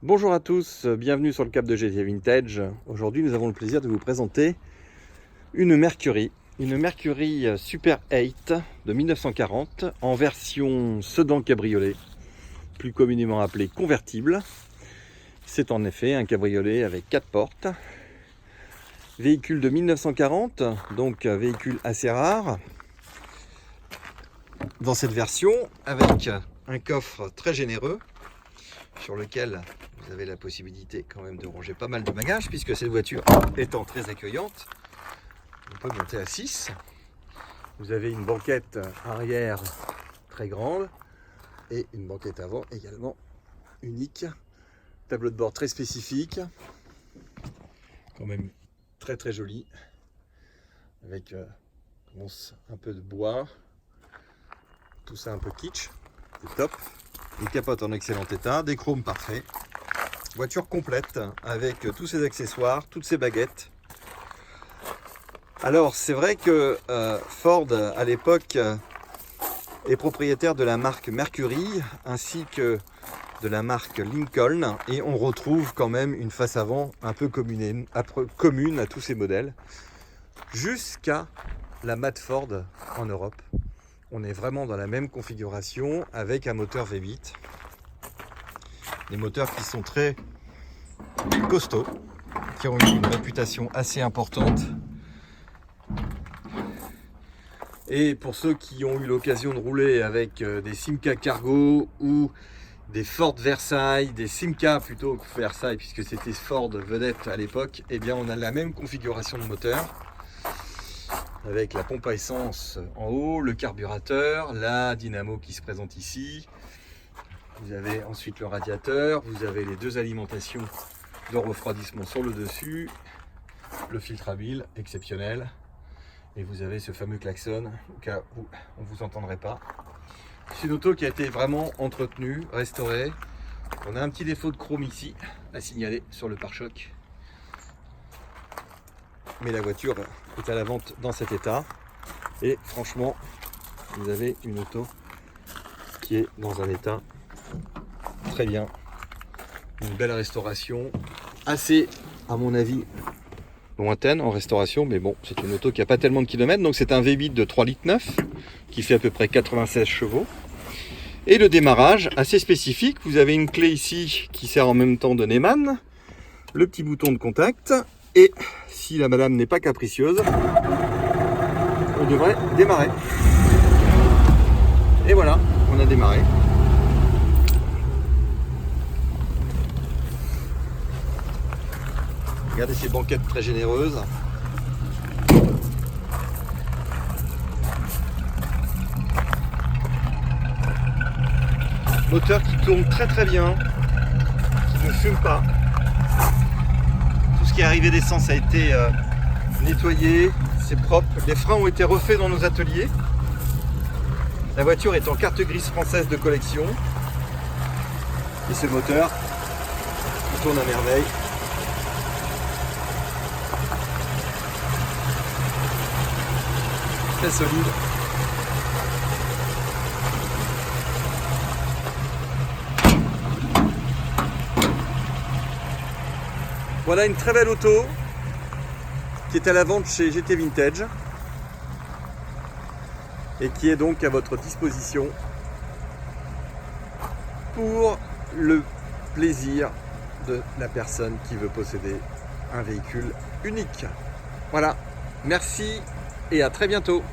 Bonjour à tous, bienvenue sur le Cap de GT Vintage. Aujourd'hui nous avons le plaisir de vous présenter une Mercury Super 8 de 1940 en version sedan cabriolet, plus communément appelé convertible. C'est en effet un cabriolet avec 4 portes. Véhicule de 1940, donc véhicule assez rare dans cette version, avec un coffre très généreux sur lequel vous avez la possibilité quand même de ranger pas mal de bagages, puisque cette voiture étant très accueillante, on peut monter à 6. Vous avez une banquette arrière très grande et une banquette avant également unique. Tableau de bord très spécifique, quand même très joli, avec un peu de bois, tout ça un peu kitsch, c'est top. Une capote en excellent état, des chromes parfaits. Voiture complète avec tous ses accessoires, toutes ses baguettes. Alors c'est vrai que Ford à l'époque est propriétaire de la marque Mercury ainsi que de la marque Lincoln, et on retrouve quand même une face avant un peu commune à tous ces modèles, jusqu'à la Mad Ford en Europe. On est vraiment dans la même configuration avec un moteur V8. Des moteurs qui sont très costauds, qui ont eu une réputation assez importante. Et pour ceux qui ont eu l'occasion de rouler avec des Simca Cargo ou des Ford Versailles, des Simca plutôt que Versailles, puisque c'était Ford vedette à l'époque, eh bien on a la même configuration de moteur, avec la pompe à essence en haut, le carburateur, la dynamo qui se présente ici. Vous avez ensuite le radiateur, vous avez les deux alimentations de refroidissement sur le dessus, le filtre à huile exceptionnel, et vous avez ce fameux klaxon au cas où on ne vous entendrait pas. C'est une auto qui a été vraiment entretenue, restaurée. On a un petit défaut de chrome ici à signaler sur le pare-choc, mais la voiture est à la vente dans cet état, et franchement vous avez une auto qui est dans un état très bien, une belle restauration, assez à mon avis lointaine en restauration, mais bon, c'est une auto qui n'a pas tellement de kilomètres. Donc c'est un V8 de 3,9 litres qui fait à peu près 96 chevaux, et le démarrage assez spécifique. Vous avez une clé ici qui sert en même temps de Neumann, le petit bouton de contact, et si la madame n'est pas capricieuse, on devrait démarrer. Et voilà, on a démarré. Regardez ces banquettes très généreuses. Moteur qui tourne très bien, qui ne fume pas. Tout ce qui est arrivé d'essence a été nettoyé, c'est propre. Les freins ont été refaits dans nos ateliers. La voiture est en carte grise française de collection. Et ce moteur, il tourne à merveille. Très solide. Voilà une très belle auto qui est à la vente chez GT Vintage et qui est donc à votre disposition pour le plaisir de la personne qui veut posséder un véhicule unique. Voilà, merci et à très bientôt.